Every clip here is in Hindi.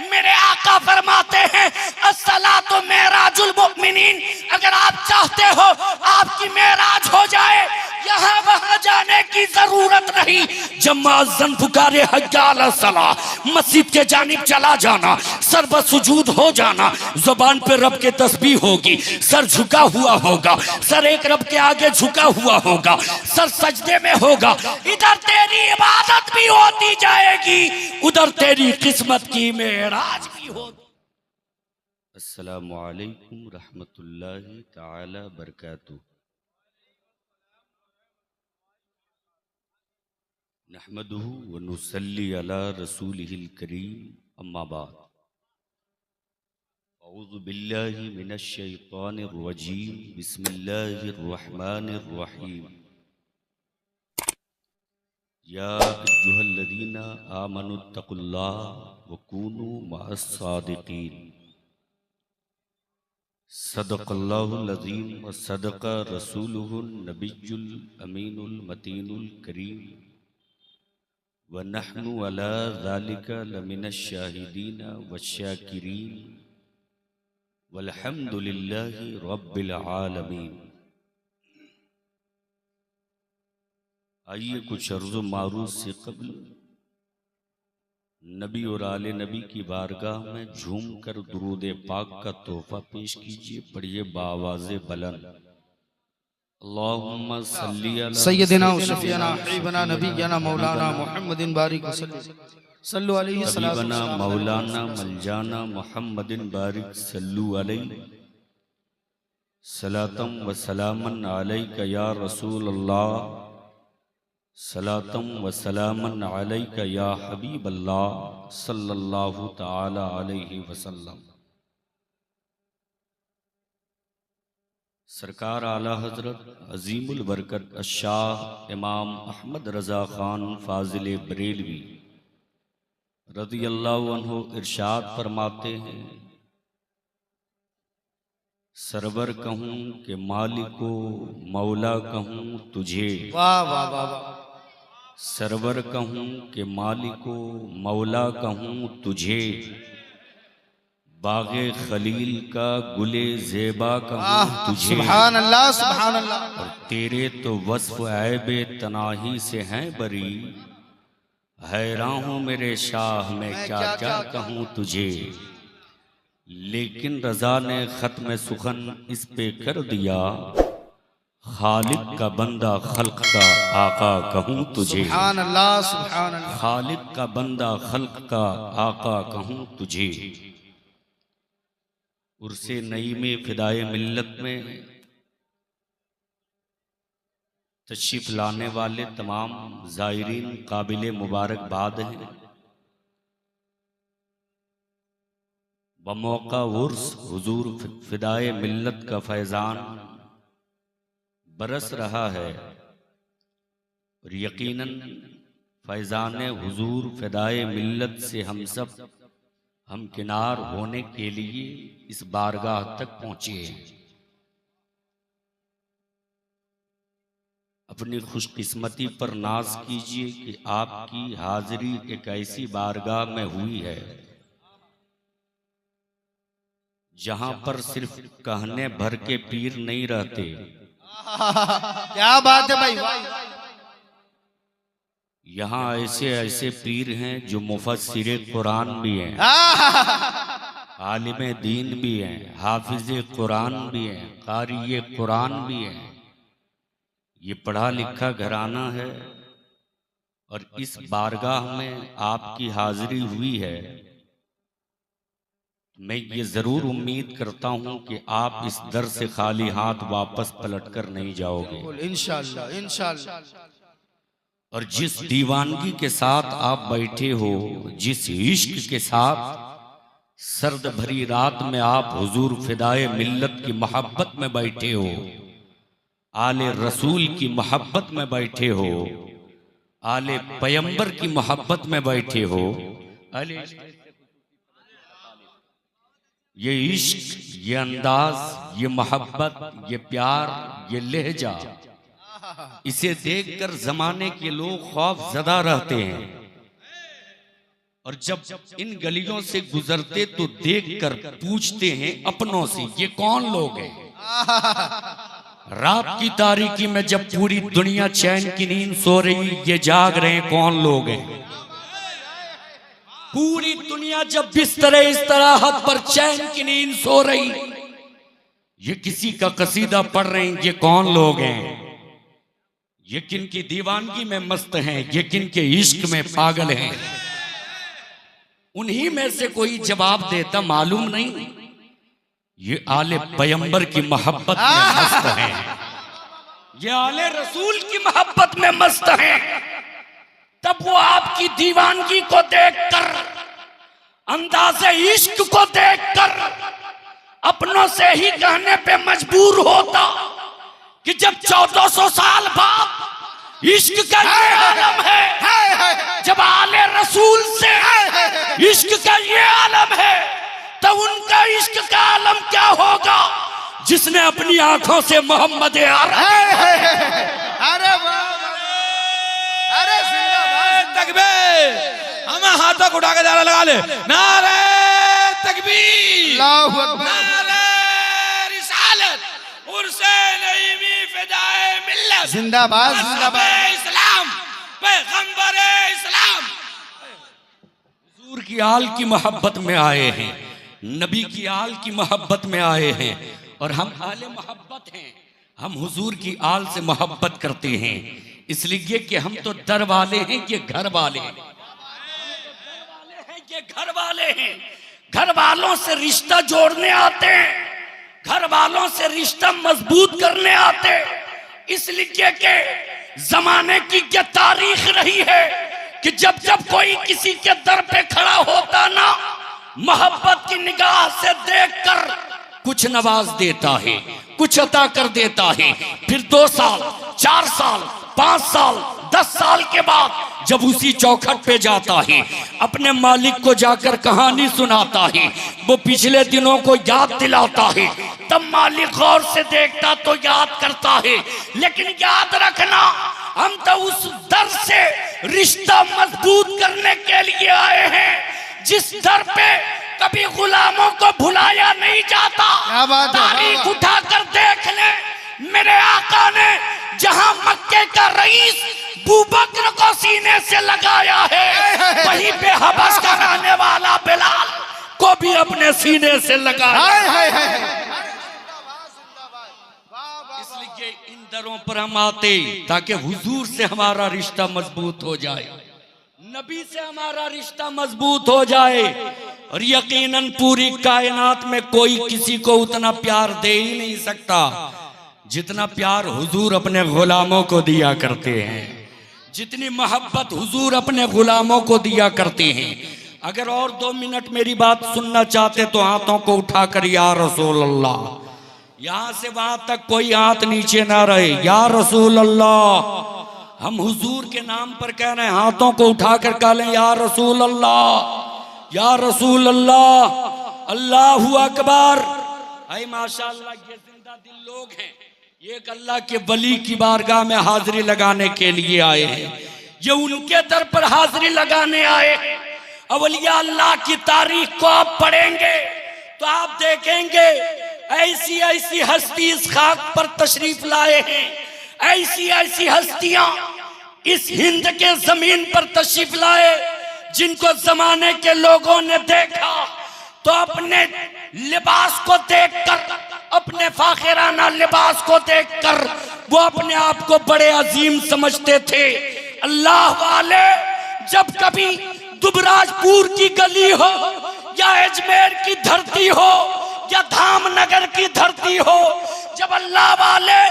मेरे आका फरमाते हैं अस्सलातु मेराजुल मुमिनीन। अगर आप चाहते हो आपकी मेराज हो जाए, यहाँ वहां जाने की जरूरत नहीं। जब मुअज्जिन पुकारे हय्या अला सलाह, मस्जिद के जानिब चला जाना, सर बसुजूद हो जाना, जुबान पे रब के तस्बीह होगी, सर झुका हुआ होगा, सर एक रब के आगे झुका हुआ होगा, सर सजदे में होगा। इधर तेरी इबादत भी होती जाएगी, उधर तेरी किस्मत की मेराज भी होगी। अस्सलामु अलैकुम रहमतुल्लाहि ताला बरकातुहू। नहमदुहु व नुसल्ली अला रसूलिहिल करीम, अम्मा बाद। औज़ु बिल्लाहि मिनश शैतानिर रजीम, बिस्मिल्लाहिर रहमानिर रहीम। या अय्युहल्लज़ीना आमनुत्तकुल्लाह व कूनू मअस सादिकीन। सदक़ल्लाहुल अज़ीम व सदक़ रसूलुहुन नबियुल अमीनुल मतीनुल करीम व नहनु अला ज़ालिका लमिनश शाहिदीन वश्शाकिरीन वल्हम्दुलिल्लाहि रब्बिल आलमीन। आइए कुछ अर्ज़ मारूफ से कब्ल नबी और आले नबी की बारगाह में झूम कर दुरूद पाक का तोहफा पेश कीजिए। पढ़िए बावाज़े बुलंद, अल्लाहुम्मा सल्ली अला सय्यदिना व शफीना हबीबना नबीना मौलाना मुहम्मदिन बारिक सल्लु अलैहि हबीबना मौलाना मलजाना मुहम्मदिन बारिक सल्लु अलैहि सलातम व सलामन अलैका या रसूल अल्लाह, सलातम व सलामन अलैका या हबीब अल्लाह सल्लल्लाहु ताला अलैहि वसल्लम। सरकार आला हजरत अजीमुल बरकत शाह इमाम अहमद रजा खान फाजिल बरेलवी रज़ियल्लाहु अन्हु इरशाद फरमाते हैं, सरवर कहूँ कि मालिको मौला कहूँ तुझे। वाह वाह वाह वाह। सरवर कहूँ कि मालिको मौला कहूँ तुझे, बागे खलील का गुले ज़ेबा कहूँ तुझे। सुभान अल्लाह सुभान अल्लाह। और तेरे तो वस्फ ऐबे तनाही से हैं बरी, हैरान हूँ मेरे शाह मैं क्या क्या कहूँ तुझे। लेकिन रजा ने खत्म सुखन इस पे कर दिया, खालिक का बंदा खल्क का आका कहूँ तुझे। सुभान अल्लाह सुभान अल्लाह। खालिक का बंदा खल्क का आका कहूँ तुझे। उर्से नई में फिदाए मिल्लत में तशरीफ लाने वाले तमाम ज़ायरीन काबिले मुबारकबाद हैं। बमौका उर्स हुजूर फिदाए मिल्लत का फैज़ान बरस रहा है और यकीनन फैज़ान हुजूर फिदाए मिल्लत से हम सब हमकिनार होने के लिए इस बारगाह तक पहुँचे हैं। अपनी खुशकिस्मती पर नाज कीजिए कि आपकी हाजिरी एक ऐसी बारगाह में हुई है जहां पर सिर्फ कहने भर के पीर नहीं रहते। क्या बात है भाई। यहाँ ऐसे ऐसे पीर हैं जो मुफस्सिरे कुरान भी हैं, आलिम दीन भी हैं, हाफिज कुरान भी हैं, कारी कुरान भी हैं। ये पढ़ा लिखा घराना है और इस बारगाह में आपकी हाजिरी हुई है। मैं ये जरूर उम्मीद करता हूं कि आप इस दर से खाली हाथ वापस पलटकर नहीं जाओगे इंशाअल्लाह इंशाअल्लाह। और जिस दीवानगी के साथ आप बैठे हो, जिस इश्क के साथ सर्द भरी रात में आप हुजूर फिदाए मिल्लत की मोहब्बत में बैठे हो, आले रसूल की मोहब्बत में बैठे हो, आले पैगंबर की मोहब्बत में बैठे हो, ये इश्क, ये अंदाज, ये मोहब्बत, ये प्यार, ये लहजा, इसे देखकर जमाने के लोग खौफ ज़दा रहते हैं। और जब इन गलियों से गुजरते तो देखकर पूछते हैं अपनों से, ये कौन लोग हैं? रात की तारीकी में जब पूरी दुनिया चैन की नींद सो रही, ये जाग रहे हैं, कौन लोग हैं? पूरी दुनिया जब बिस्तर इस तरह हाथ पर चैन की नींद सो रही, ये किसी का कसीदा पढ़ रहे हैं, ये कौन लोग हैं? ये किन की दीवानगी में मस्त हैं, ये किन के इश्क में पागल हैं? उन्हीं में से कोई जवाब देता मालूम नहीं, ये आले पैगंबर की मोहब्बत में मस्त हैं, ये आले रसूल की मोहब्बत में मस्त हैं। तब वो आपकी दीवानगी को देखकर, अंदाज़े इश्क को देखकर अपनों से ही कहने पे मजबूर होता कि जब 1400 साल बाद इश्क का ये आलम है, जब आले रसूल से इश्क का ये आलम है, तब उनका इश्क का आलम क्या होगा जिसने अपनी आंखों से मोहम्मद अरे वाह, अरे जिंदाबाद तकबीर, हम हाथों को उठा के नारा लगा ले, नारे तकबीर, अल्लाहू अकबर, नारे रिसालत, उर्से नईमी फिदाए मिल्लत, जिंदाबाद जिंदाबाद, इस्लाम पैगंबर इस्लाम। हुजूर की आल की मोहब्बत में आए हैं, नबी की आल की मोहब्बत में आए हैं, और हम आले मोहब्बत हैं, हम हुजूर की आल से मोहब्बत करते हैं, इसलिए कि हम तो दर वाले हैं, ये घर वाले हैं, ये घर वाले हैं, घर वालों से रिश्ता जोड़ने आते हैं, घर वालों से रिश्ता मजबूत करने आते हैं। इसलिए कि जमाने की क्या तारीख रही है कि जब जब कोई किसी के दर पे खड़ा होता ना, मोहब्बत की निगाह से देखकर कुछ नवाज देता है, कुछ अता कर देता है। फिर 2 साल, 4 साल, 5 साल, 10 साल के बाद जब उसी चौखट पे जाता है, अपने मालिक को जाकर कहानी सुनाता है, वो पिछले दिनों को याद दिलाता है, तब मालिक गौर से देखता तो याद करता है। लेकिन याद रखना, हम तो उस दर से रिश्ता मजबूत करने के लिए आए हैं जिस दर पे कभी गुलामों को भुलाया नहीं जाता। तारीख उठाकर देख ले, मेरे आका ने जहां मक्के का रईस बूबकर को सीने से लगाया है, वहीं पे हबस कराने वाला बिलाल को भी अपने सीने से लगाया। इसलिए इन दरों पर हम आते ताकि हुजूर से हमारा रिश्ता मजबूत हो जाए, नबी से हमारा रिश्ता मजबूत हो जाए, और यकीनन पूरी कायनात में कोई किसी को उतना प्यार दे ही नहीं सकता जितना प्यार हुजूर अपने गुलामों को दिया करते हैं, जितनी मोहब्बत हुजूर अपने गुलामों को दिया करते हैं। अगर और 2 मिनट मेरी बात सुनना चाहते तो हाथों को उठाकर या रसूल अल्लाह, यहां से वहां तक कोई हाथ नीचे ना रहे, या रसूल अल्लाह। हम हुजूर के नाम पर कह रहे हैं, हाथों को उठाकर कह लें या रसूल अल्लाह, या रसूल अल्लाह, अल्लाहु अकबर। ऐ माशाअल्लाह, ये जिंदा दिल लोग हैं, ये एक अल्लाह के वली की बारगाह में हाजिरी लगाने के लिए आए हैं, ये उनके दर पर हाजिरी लगाने आए हैं। अवलिया अल्लाह की तारीख को आप पढ़ेंगे तो आप देखेंगे ऐसी ऐसी हस्ती इस खाक पर तशरीफ लाए हैं, ऐसी ऐसी हस्तियां इस हिंद के जमीन पर तशरीफ लाए जिनको जमाने के लोगों ने देखा तो अपने लिबास को देखकर, अपने फाखिराना लिबास को देखकर वो अपने आप को बड़े अजीम समझते थे। अल्लाह वाले जब कभी दुबराजपुर की गली हो या अजमेर की धरती हो या धामनगर की धरती हो, जब अल्लाह वाले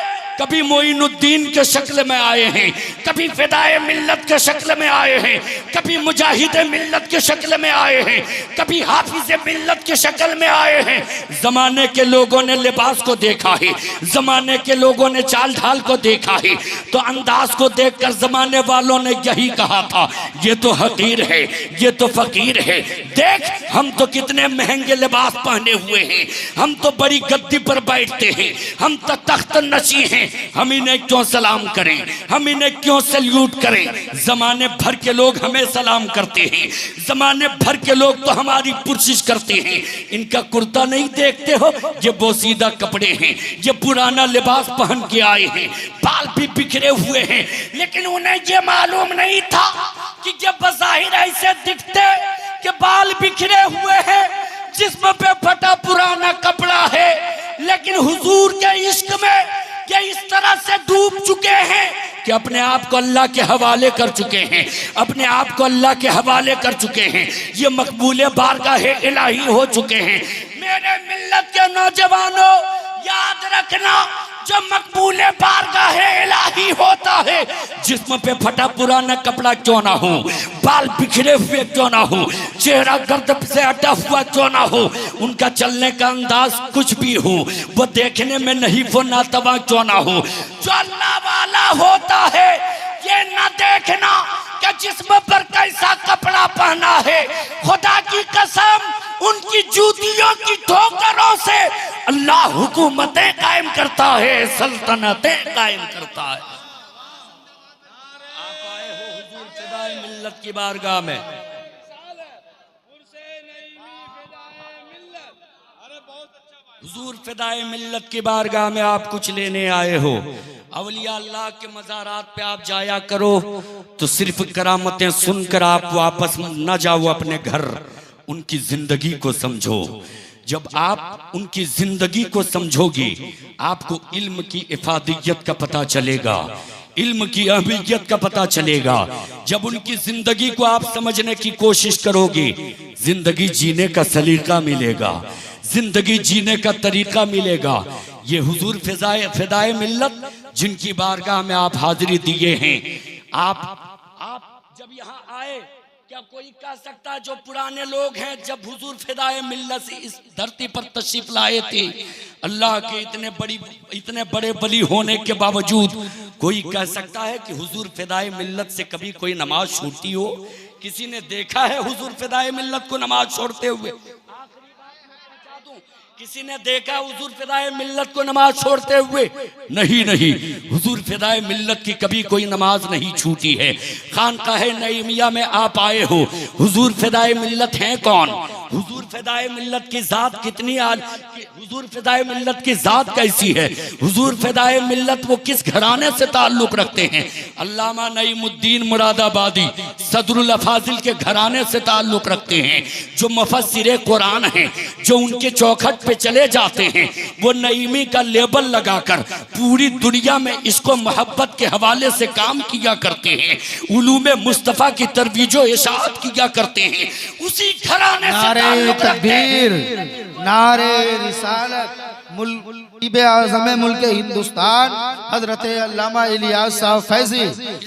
कभी मोइनुद्दीन के शक्ल में आए हैं, कभी फिदाए मिल्लत के शक्ल में आए हैं, कभी मुजाहिद मिल्लत के शक्ल में आए हैं, कभी हाफिज मिल्लत के शक्ल में आए हैं, जमाने के लोगों ने लिबास को देखा है, जमाने के लोगों ने चाल ढाल को देखा है, तो अंदाज को देखकर जमाने वालों ने यही कहा था, ये तो हकीर है, ये तो फकीर है। देख हम तो कितने महंगे लिबास पहने हुए हैं, हम तो बड़ी गद्दी पर बैठते हैं, हम तो तख्त नशी हैं, हम इन्हें क्यों सलाम करें, हम इन्हें क्यों सल्यूट करें। जमाने भर के लोग हमें सलाम करते हैं, जमाने भर के लोग तो हमारी पुरसिश करते हैं। इनका कुर्ता नहीं देखते हो, ये बोसीदा कपड़े हैं, ये पुराना लिबास पहन के आए हैं, बाल भी बिखरे हुए हैं, लेकिन उन्हें ये मालूम नहीं था कि जब बज़ाहिर ऐसे दिखते कि बाल बिखरे हुए हैं, जिस्म पे फटा पुराना कपड़ा है, लेकिन हुजूर के इश्क में ये इस तरह से डूब चुके हैं कि अपने आप को अल्लाह के हवाले कर चुके हैं, अपने आप को अल्लाह के हवाले कर चुके हैं। ये मकबूले बारगाहे इलाही हो चुके हैं। मेरे मिल्लत के नौजवानों, याद रखना, जो मकबूले बारगाहे इलाही होता है, जिस्म पे फटा पुराना कपड़ा क्यों ना हो, बाल बिखरे हुए क्यों ना हो, चेहरा गर्द से अटा हुआ क्यों ना हो, उनका चलने का अंदाज कुछ भी हो, वो देखने में नहीं वो नातवा क्यों ना हो, जो अल्लाह वाला होता है ये न देखना कि जिस्म पर कैसा कपड़ा पहना है। खुदा की कसम, उनकी जूतियों की ठोकरों से अल्लाह हुकूमतें कायम करता है, सल्तनतें कायम करता है। आप आए हो हुजूर फिदाए मिल्लत की बारगाह में, हुजूर फिदाए मिल्लत की बारगाह में आप कुछ लेने आए हो। अवलिया अल्लाह के मज़ारात पे आप जाया करो तो सिर्फ करामतें सुनकर आप वापस न जाओ अपने घर, उनकी जिंदगी को समझो। जब आप उनकी जिंदगी को समझोगे, आपको इल्म की इफादियत का पता चलेगा, इल्म की अहमियत का पता चलेगा। जब उनकी जिंदगी को आप समझने की कोशिश करोगे, जिंदगी जीने का सलीका मिलेगा, जिंदगी जीने का तरीका मिलेगा। ये हुजूर फिदाए मिल्लत जिनकी बारगाह में आप हाजिरी दिए हैं, आप जब यहाँ आए, क्या कोई कह सकता है जो पुराने लोग हैं जब हुजूर फिदाए मिल्लत से इस धरती पर तशरीफ लाए थे, अल्लाह के इतने बड़े वली होने के बावजूद कोई कह सकता है कि हुजूर फिदाए मिल्लत से कभी कोई नमाज छूटती हो? किसी ने देखा है हुजूर फिदाए मिल्लत को नमाज छोड़ते हुए? किसी ने देखा हुजूर फिदाए मिल्लत को नमाज छोड़ते हुए? नहीं नहीं, हुजूर फिदाए मिल्लत की कभी कोई नमाज नहीं छूटी है। खानकाहे नईमिया में आप आए हो, हुजूर फिदाए मिल्लत हैं कौन? हुजूर फिदाए मिल्लत की जात कितनी हुजूर फिदाए मिल्लत की जात कैसी है? हुजूर फिदाए मिल्लत वो किस घराने से ताल्लुक रखते हैं? अल्लामा नईमुद्दीन मुरादाबादी सदरुल अफाजिल के घराने से ताल्लुक रखते हैं। जो मुफस्सिरे कुरान हैं, जो उनके चौखट पे चले जाते हैं, वो नईमी का लेबल लगाकर पूरी दुनिया में इसको मोहब्बत के हवाले से काम किया करते हैं, उलूमे मुस्तफ़ा की तरवीजो इशाअत किया करते हैं। उसी घराने से नारे तकबीर, नारे रिसालत, मुल्क आज़म मुल्क हिंदुस्तान हजरत अल्लामा इलियास साहब फैजी,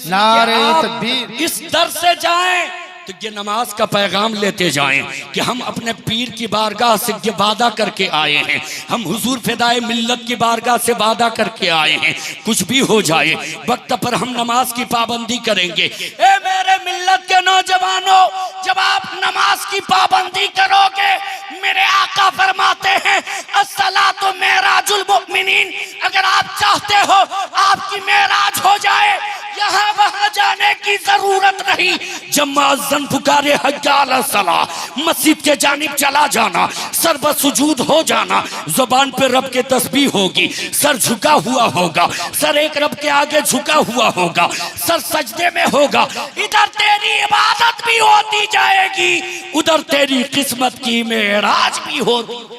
नारे तकबीर। इस दर से जाएं तो ये नमाज का पैगाम लेते जाएं कि हम अपने पीर की बारगाह से ये वादा करके आए हैं, हम हुजूर फिदाए मिल्लत की बारगाह से वादा करके आए हैं, कुछ भी हो जाए वक्त पर हम नमाज की पाबंदी करेंगे। ए मेरे मिल्लत के नौजवानों, जब आप नमाज की पाबंदी करोगे, मेरे आका फरमाते हैं अस्सलातु मेराजुल मुमिनीन, अगर आप चाहते हो आपकी मेराज हो जाए, यहाँ वहाँ जाने की जरूरत नहीं। जब मुअज्जिन पुकारे हय्या अला सलाह, मस्जिद के जानिब चला जाना, सर बसुजूद हो जाना, जुबान पे रब के तस्बीह होगी, सर झुका हुआ होगा, सर एक रब के आगे झुका हुआ होगा, सर सजदे में होगा। इधर तेरी इबादत भी होती जाएगी, उधर तेरी किस्मत की मेराज भी होती